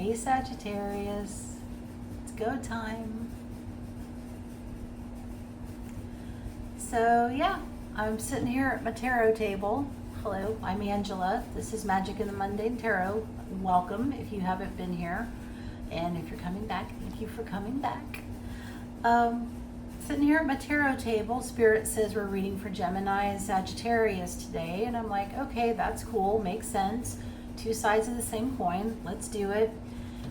Hey Sagittarius, it's go time. So yeah, I'm sitting here at my tarot table. Hello, I'm Angela. This is Magic in the Mundane Tarot. Welcome if you haven't been here. And if you're coming back, thank you for coming back. Sitting here at my tarot table, Spirit says we're reading for Gemini and Sagittarius today. And I'm like, okay, that's cool, makes sense. Two sides of the same coin, let's do it.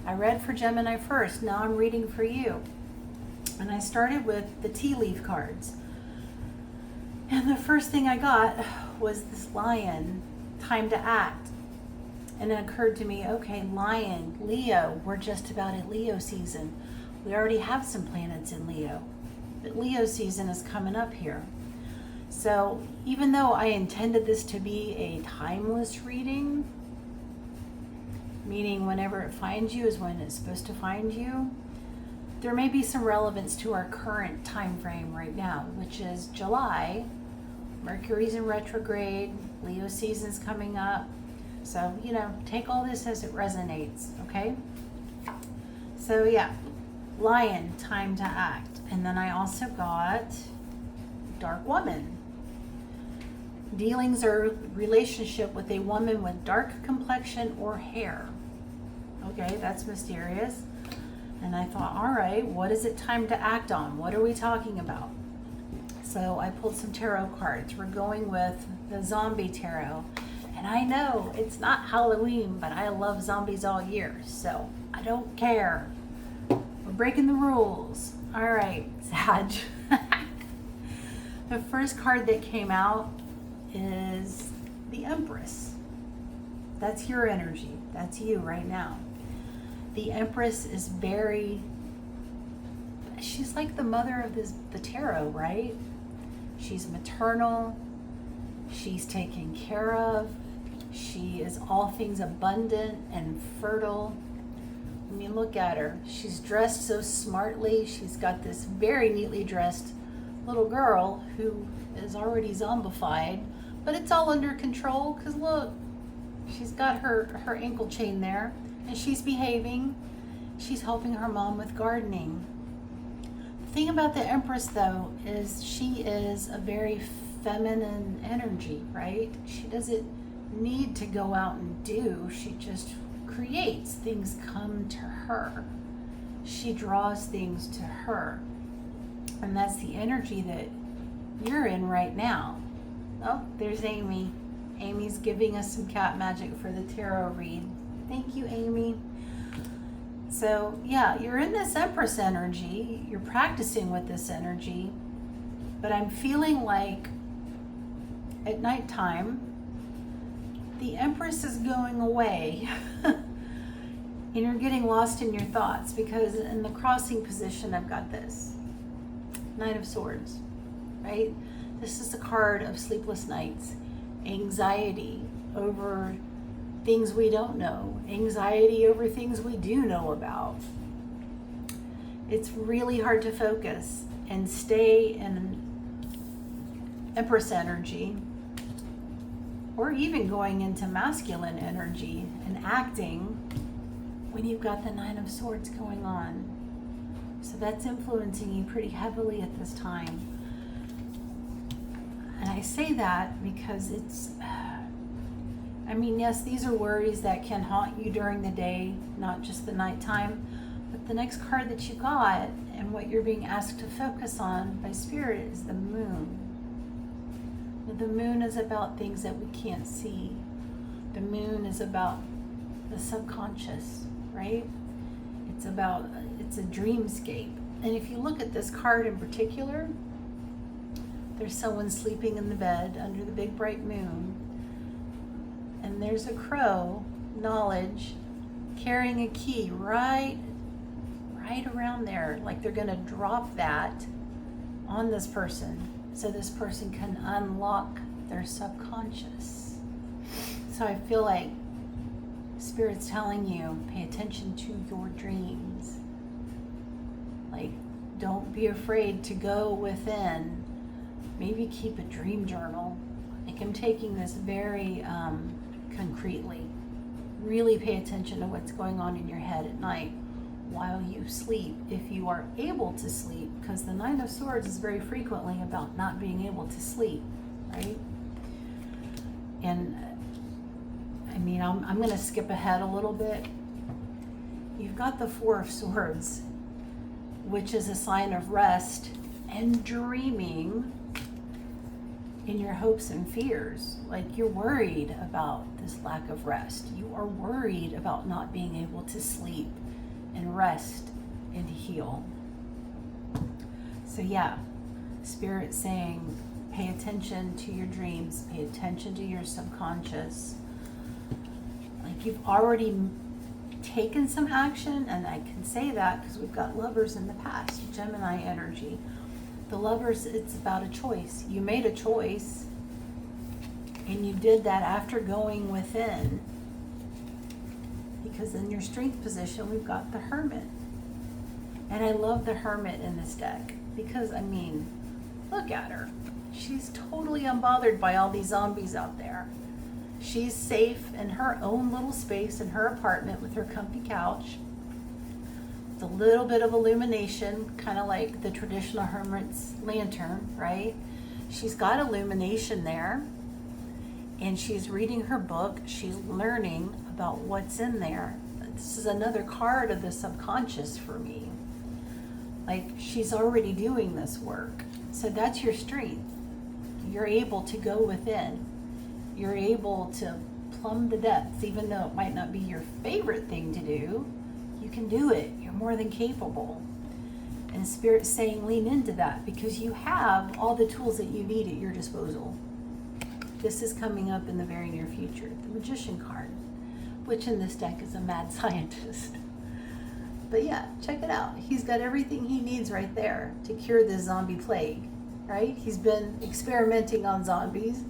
I read for Gemini first, now I'm reading for you. And I started with the tea leaf cards. And the first thing I got was this lion, time to act. And it occurred to me, okay, lion, Leo, we're just about at Leo season. We already have some planets in Leo, but Leo season is coming up here. So even though I intended this to be a timeless reading, meaning whenever it finds you is when it's supposed to find you, there may be some relevance to our current time frame right now, which is July. Mercury's in retrograde, Leo season's coming up. So, you know, take all this as it resonates, okay? So yeah, Lion, time to act. And then I also got Dark Woman. Dealings or relationship with a woman with dark complexion or hair. Okay, that's mysterious. And I thought, all right, what is it time to act on? What are we talking about? So I pulled some tarot cards. We're going with the zombie tarot. And I know it's not Halloween, but I love zombies all year, so I don't care. We're breaking the rules. All right, Sag. The first card that came out is the Empress. That's your energy. That's you right now. The Empress is very, she's like the mother of the tarot, right? She's maternal. She's taken care of. She is all things abundant and fertile. I mean, look at her. She's dressed so smartly. She's got this very neatly dressed little girl who is already zombified, but it's all under control because look, she's got her ankle chain there and she's behaving. She's helping her mom with gardening. The thing about the Empress though is she is a very feminine energy, right? She doesn't need to go out and do, she just creates. Things come to her. She draws things to her. And that's the energy that you're in right now. Oh, there's Amy. Amy's giving us some cat magic for the tarot read. Thank you, Amy. So yeah, you're in this Empress energy. You're practicing with this energy. But I'm feeling like at nighttime, the Empress is going away and you're getting lost in your thoughts because in the crossing position, I've got this Knight of Swords, right? This is the card of sleepless nights, anxiety over things we don't know, anxiety over things we do know about. It's really hard to focus and stay in Empress energy, or even going into masculine energy and acting when you've got the Nine of Swords going on. So that's influencing you pretty heavily at this time. And I say that because it's, I mean, yes, these are worries that can haunt you during the day, not just the nighttime. But the next card that you got and what you're being asked to focus on by Spirit is the Moon. The Moon is about things that we can't see. The Moon is about the subconscious, right? It's a dreamscape. And if you look at this card in particular, there's someone sleeping in the bed under the big bright moon. And there's a crow, knowledge, carrying a key right around there. Like they're gonna drop that on this person, so this person can unlock their subconscious. So I feel like Spirit's telling you, pay attention to your dreams. Like, don't be afraid to go within. Maybe keep a dream journal. Like, I'm taking this very concretely. really pay attention to what's going on in your head at night while you sleep, if you are able to sleep, because the Nine of Swords is very frequently about not being able to sleep, right? And I mean, I'm going to skip ahead a little bit. You've got the Four of Swords, which is a sign of rest and dreaming in your hopes and fears. Like, you're worried about this lack of rest. You are worried about not being able to sleep and rest and heal. So yeah, Spirit's saying, pay attention to your dreams, pay attention to your subconscious. Like, you've already taken some action, and I can say that because we've got Lovers in the past, Gemini energy. The Lovers, it's about a choice. You made a choice, and you did that after going within. Because in your Strength position, we've got the Hermit. And I love the Hermit in this deck because, I mean, look at her. She's totally unbothered by all these zombies out there. She's safe in her own little space in her apartment with her comfy couch. With a little bit of illumination, kind of like the traditional hermit's lantern, right? She's got illumination there. And she's reading her book. She's learning about what's in there. This is another card of the subconscious for me. Like, she's already doing this work. So that's your strength. You're able to go within. You're able to plumb the depths, even though it might not be your favorite thing to do. You can do it. You're more than capable. And Spirit's saying lean into that because you have all the tools that you need at your disposal. This is coming up in the very near future. The Magician card, which in this deck is a mad scientist. But yeah, check it out. He's got everything he needs right there to cure this zombie plague, right? He's been experimenting on zombies.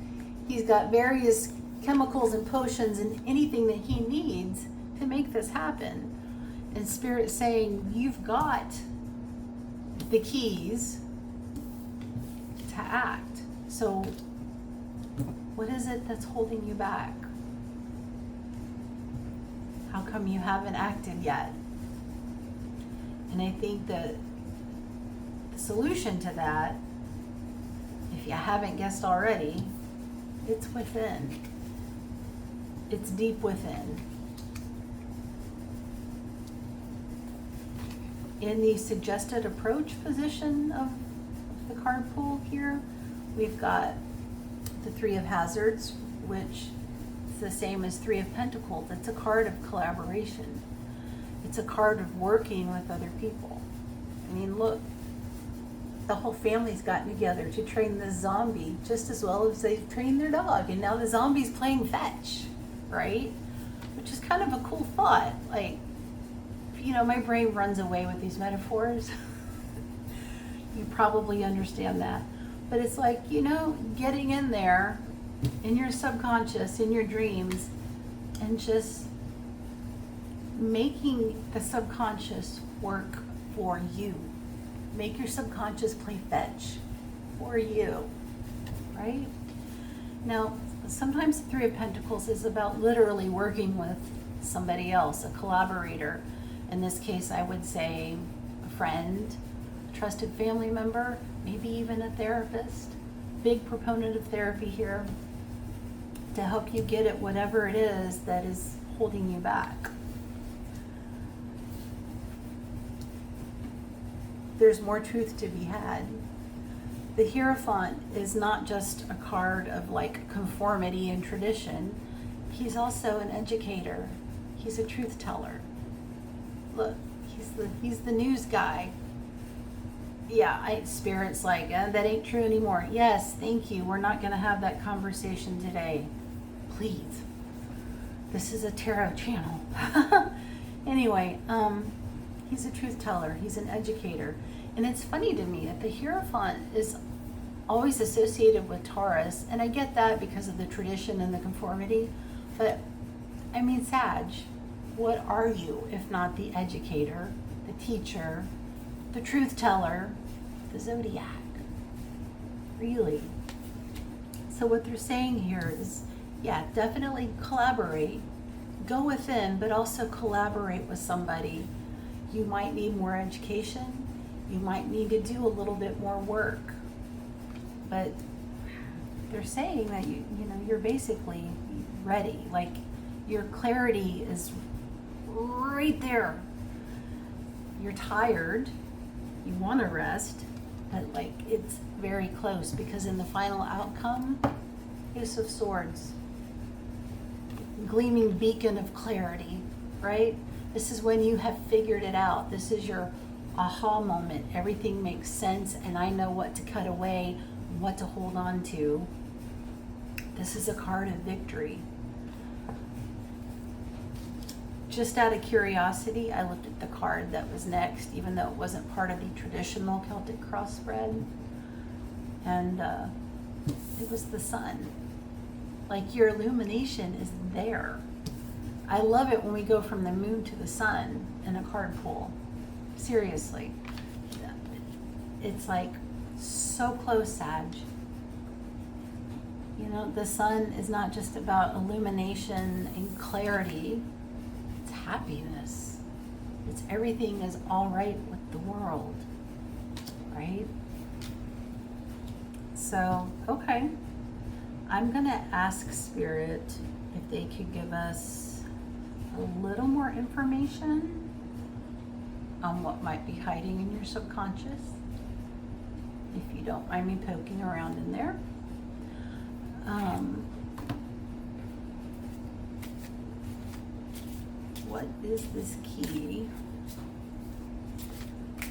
He's got various chemicals and potions and anything that he needs to make this happen. And Spirit's saying, you've got the keys to act. So what is it that's holding you back? How come you haven't acted yet? And I think that the solution to that, if you haven't guessed already, it's within. It's deep within. In the suggested approach position of the card pool here, we've got the Three of Hazards, which is the same as Three of Pentacles. It's a card of collaboration. It's a card of working with other people. I mean, look, the whole family's gotten together to train this zombie just as well as they've trained their dog. And now the zombie's playing fetch, right? Which is kind of a cool thought. Like, you know, my brain runs away with these metaphors. You probably understand that. But it's like, you know, getting in there in your subconscious, in your dreams, and just making the subconscious work for you. Make your subconscious play fetch for you, right? Now, sometimes the Three of Pentacles is about literally working with somebody else, a collaborator. In this case, I would say a friend, a trusted family member, maybe even a therapist. Big proponent of therapy here to help you get at whatever it is that is holding you back. There's more truth to be had. The Hierophant is not just a card of like conformity and tradition. He's also an educator. He's a truth teller. Look, he's the news guy. Yeah, Spirit's like, that ain't true anymore. Yes, thank you. We're not going to have that conversation today. Please. This is a tarot channel. Anyway, he's a truth teller. He's an educator. And it's funny to me that the Hierophant is always associated with Taurus. And I get that because of the tradition and the conformity. But, I mean, Sag, what are you if not the educator, the teacher, the truth teller, the zodiac? Really? So what they're saying here is, yeah, definitely collaborate. go within, but also collaborate with somebody. You might need more education. You might need to do a little bit more work. But they're saying that you're basically ready. Like, your clarity is right there. You're tired. You want to rest, but like, it's very close, because in the final outcome, Ace of Swords, gleaming beacon of clarity, right? This is when you have figured it out. This is your aha moment. Everything makes sense, and I know what to cut away, what to hold on to. This is a card of victory. Just out of curiosity, I looked at the card that was next, even though it wasn't part of the traditional Celtic cross spread. And it was the sun. Like, your illumination is there. I love it when we go from the moon to the sun in a card pool. Seriously. It's like so close, Sag. You know, the sun is not just about illumination and clarity. It's happiness. It's everything is all right with the world, right? So, okay. I'm gonna ask Spirit if they could give us a little more information on what might be hiding in your subconscious. If you don't mind me poking around in there. What is this key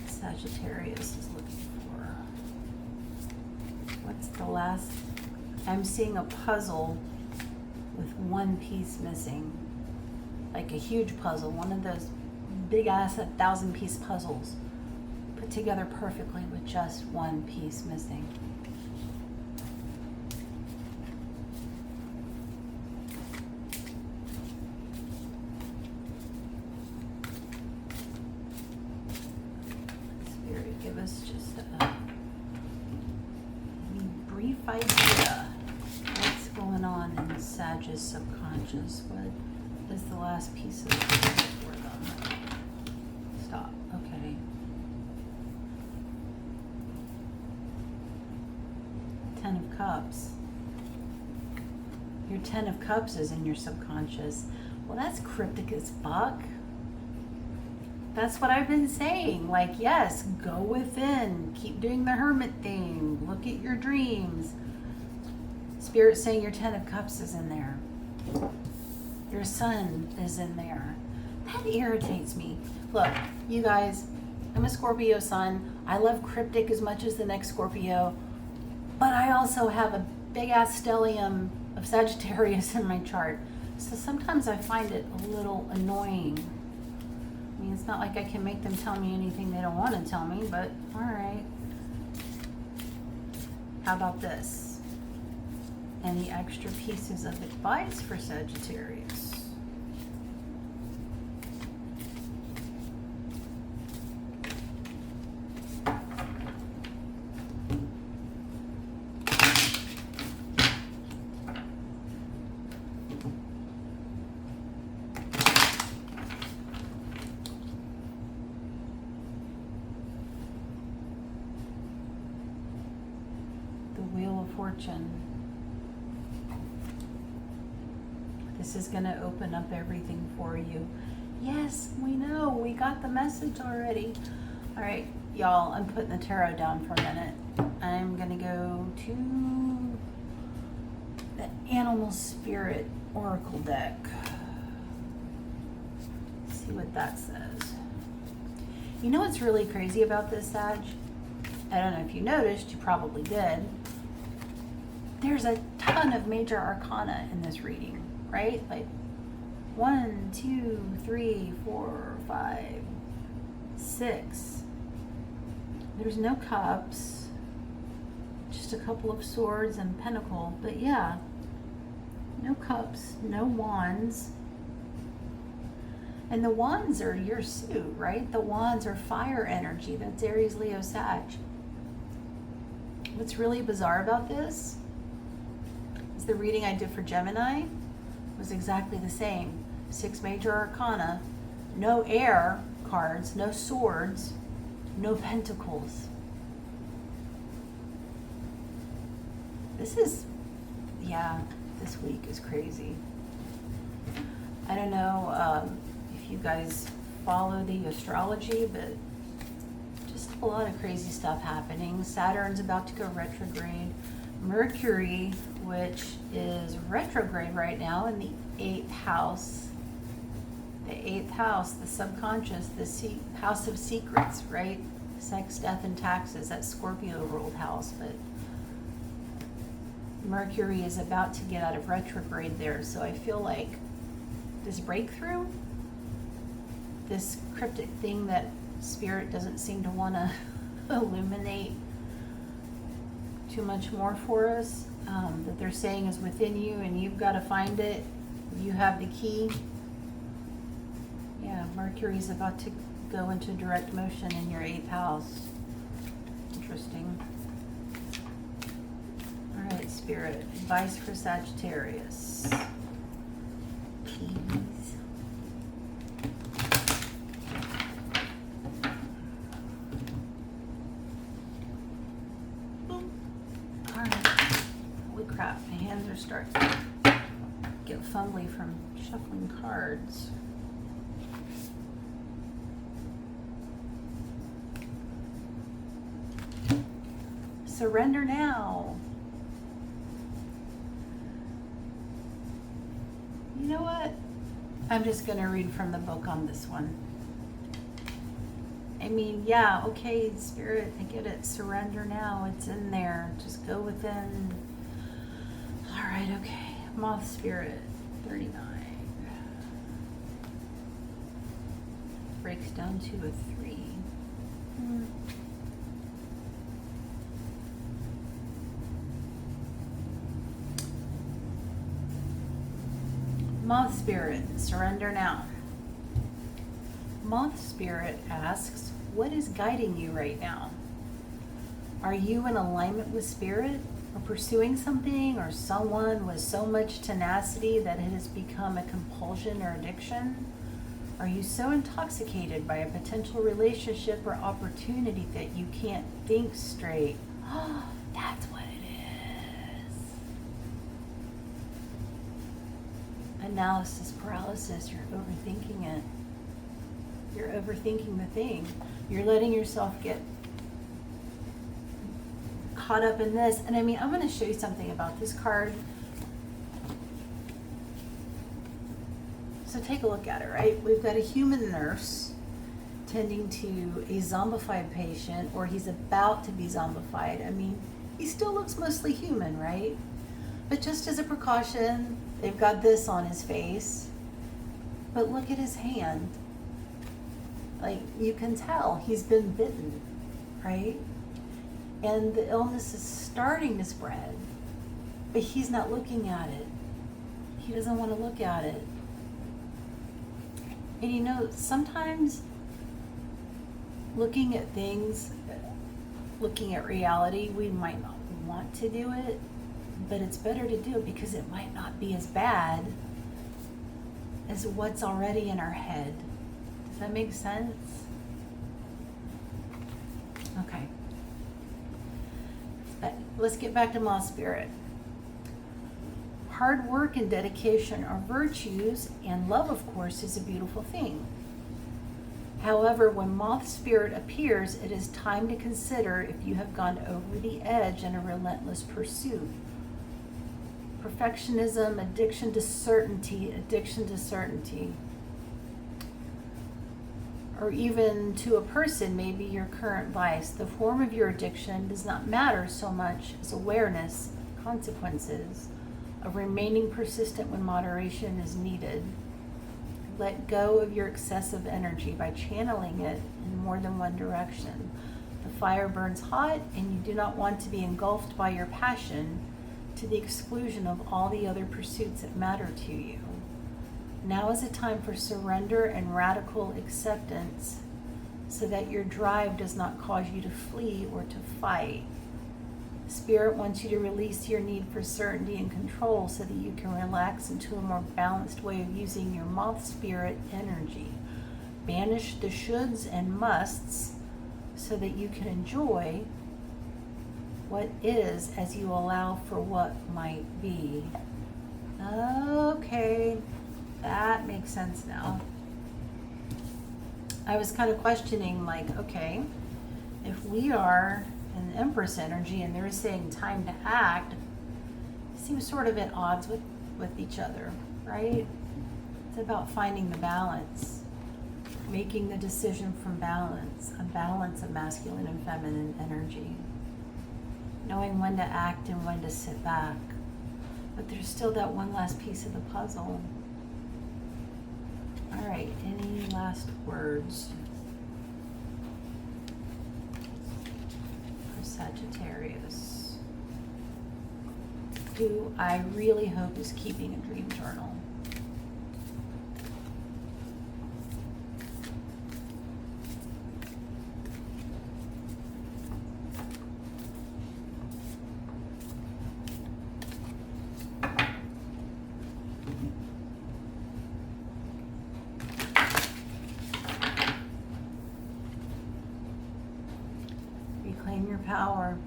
Sagittarius is looking for? What's the last? I'm seeing a puzzle with one piece missing. Like a huge puzzle, one of those big ass 1,000-piece puzzles put together perfectly with just one piece missing. Spirit, give us just a brief idea. What's going on in Sag's subconscious? What is the last piece of the puzzle for them? Stop. Okay. Ten of Cups. Your Ten of Cups is in your subconscious. Well, that's cryptic as fuck. That's what I've been saying. Like, yes, go within. Keep doing the hermit thing. Look at your dreams. Spirit's saying your Ten of Cups is in there. Your sun is in there. That irritates me. Look, you guys, I'm a Scorpio sun. I love cryptic as much as the next Scorpio. But I also have a big ass stellium of Sagittarius in my chart. So sometimes I find it a little annoying. I mean, it's not like I can make them tell me anything they don't want to tell me, but all right. How about this? Any extra pieces of advice for Sagittarius? Wheel of Fortune. This is going to open up everything for you. Yes, we know. We got the message already. All right, y'all, I'm putting the tarot down for a minute. I'm going to go to the Animal Spirit Oracle deck. See what that says. You know what's really crazy about this, Sag? I don't know if you noticed, you probably did. There's a ton of major arcana in this reading, right? Like 1, 2, 3, 4, 5, 6. There's no cups, just a couple of swords and pentacle, but yeah, no cups, no wands. And the wands are your suit, right? The wands are fire energy. That's Aries, Leo, Sag. What's really bizarre about this is the reading I did for Gemini was exactly the same. 6 major arcana, no air cards, no swords, no pentacles. This week is crazy. I don't know if you guys follow the astrology, but just a lot of crazy stuff happening. Saturn's about to go retrograde. Mercury, which is retrograde right now in the 8th house. The 8th house, the subconscious, the house of secrets, right? Sex, death, and taxes. That's Scorpio ruled house, but Mercury is about to get out of retrograde there. So I feel like this breakthrough, this cryptic thing that Spirit doesn't seem to want to illuminate too much more for us, that they're saying is within you and you've got to find it. You have the key. Yeah, Mercury's about to go into direct motion in your 8th house. Interesting. All right, Spirit, advice for Sagittarius. Please. All right. Holy crap, my hands are starting to get fumbly from shuffling cards. Surrender now. You know what? I'm just going to read from the book on this one. I mean, yeah, okay, Spirit, I get it. Surrender now. It's in there. Just go within. All right, okay. Moth Spirit, 39. Breaks down to a 3. Moth Spirit, surrender now. Moth Spirit asks, what is guiding you right now? Are you in alignment with Spirit, or pursuing something or someone with so much tenacity that it has become a compulsion or addiction? Are you so intoxicated by a potential relationship or opportunity that you can't think straight? Oh, that's what it is. Analysis paralysis. You're overthinking it. You're overthinking the thing. You're letting yourself get caught up in this. And I mean, I'm going to show you something about this card. So take a look at it, right? We've got a human nurse tending to a zombified patient, or he's about to be zombified. I mean, he still looks mostly human, right? But just as a precaution, they've got this on his face. But look at his hand. Like, you can tell he's been bitten, right? And the illness is starting to spread, but he's not looking at it. He doesn't want to look at it. And you know, sometimes looking at things, looking at reality, we might not want to do it, but it's better to do it because it might not be as bad as what's already in our head. Does that make sense? Okay. But let's get back to Moth Spirit. Hard work and dedication are virtues, and love, of course, is a beautiful thing. However, when Moth Spirit appears, it is time to consider if you have gone over the edge in a relentless pursuit. Perfectionism, addiction to certainty, or even to a person may be your current vice. The form of your addiction does not matter so much as awareness, consequences of remaining persistent when moderation is needed. Let go of your excessive energy by channeling it in more than one direction. The fire burns hot, and you do not want to be engulfed by your passion to the exclusion of all the other pursuits that matter to you. Now is a time for surrender and radical acceptance so that your drive does not cause you to flee or to fight. Spirit wants you to release your need for certainty and control so that you can relax into a more balanced way of using your moth spirit energy. Banish the shoulds and musts so that you can enjoy what is as you allow for what might be. Okay, that makes sense now. I was kind of questioning, like, okay, if we are in Empress energy and they're saying time to act, it seems sort of at odds with each other, right? It's about finding the balance, making the decision from balance, a balance of masculine and feminine energy, knowing when to act and when to sit back. But there's still that one last piece of the puzzle. All right, any last words for Sagittarius, who I really hope is keeping a dream journal? Reclaim your power.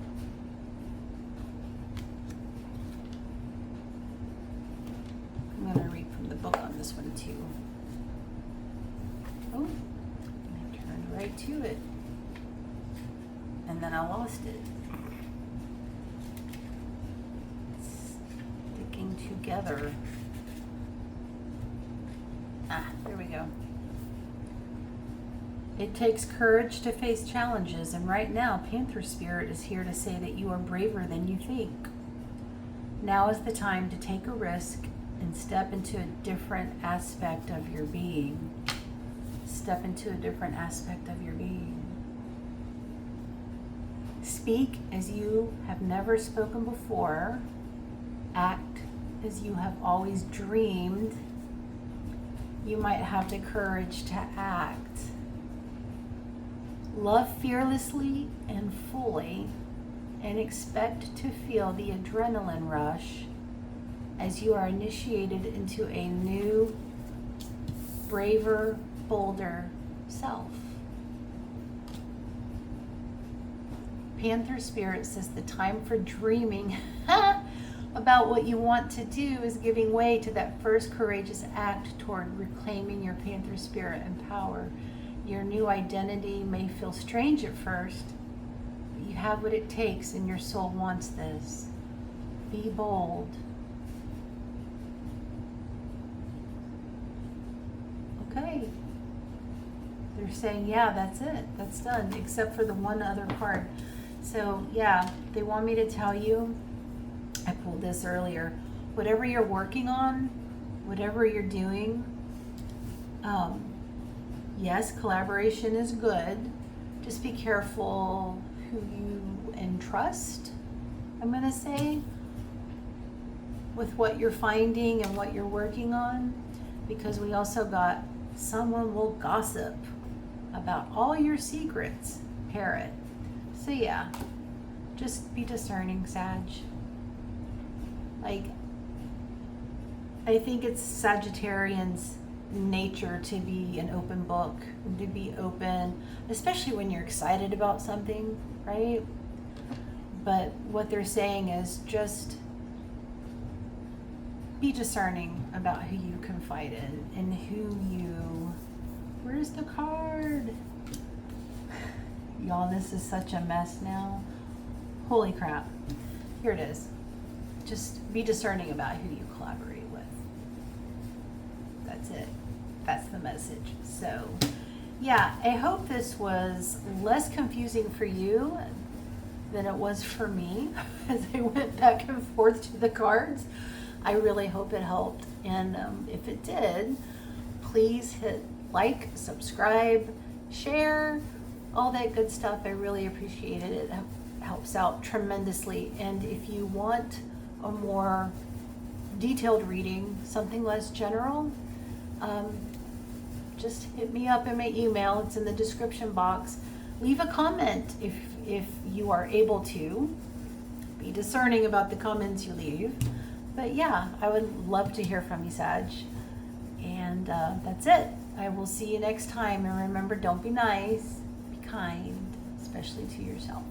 I'm going to read from the book on this one too. Oh, I turned right to it. And then I lost it. Sticking together. Ah, there we go. It takes courage to face challenges, and right now, Panther Spirit is here to say that you are braver than you think. Now is the time to take a risk and step into a different aspect of your being. Step into a different aspect of your being. Speak as you have never spoken before. Act as you have always dreamed. You might have the courage to act. Love fearlessly and fully, and expect to feel the adrenaline rush as you are initiated into a new, braver, bolder self. Panther Spirit says the time for dreaming about what you want to do is giving way to that first courageous act toward reclaiming your Panther Spirit and power. Your new identity may feel strange at first, but you have what it takes and your soul wants this. Be bold. Okay. They're saying, yeah, that's it. That's done, except for the one other card. So, yeah, they want me to tell you, I pulled this earlier, whatever you're working on, whatever you're doing, yes, collaboration is good. Just be careful who you entrust, I'm going to say, with what you're finding and what you're working on, because we also got someone will gossip about all your secrets, parrot. So yeah, just be discerning, Sag. Like, I think it's Sagittarians' nature to be an open book, to be open, especially when you're excited about something, right? But what they're saying is just be discerning about who you confide in and who you, where's the card? Y'all, this is such a mess now. Holy crap. Here it is. Just be discerning about who you collaborate with. That's it. That's the message. So, yeah, I hope this was less confusing for you than it was for me as I went back and forth to the cards. I really hope it helped. And if it did, please hit like, subscribe, share, all that good stuff. I really appreciate it. It helps out tremendously. And if you want a more detailed reading, something less general, just hit me up in my email. It's in the description box. Leave a comment if you are able to, be discerning about the comments you leave. But yeah, I would love to hear from you, Sag. And that's it. I will see you next time. And remember, don't be nice, be kind, especially to yourself.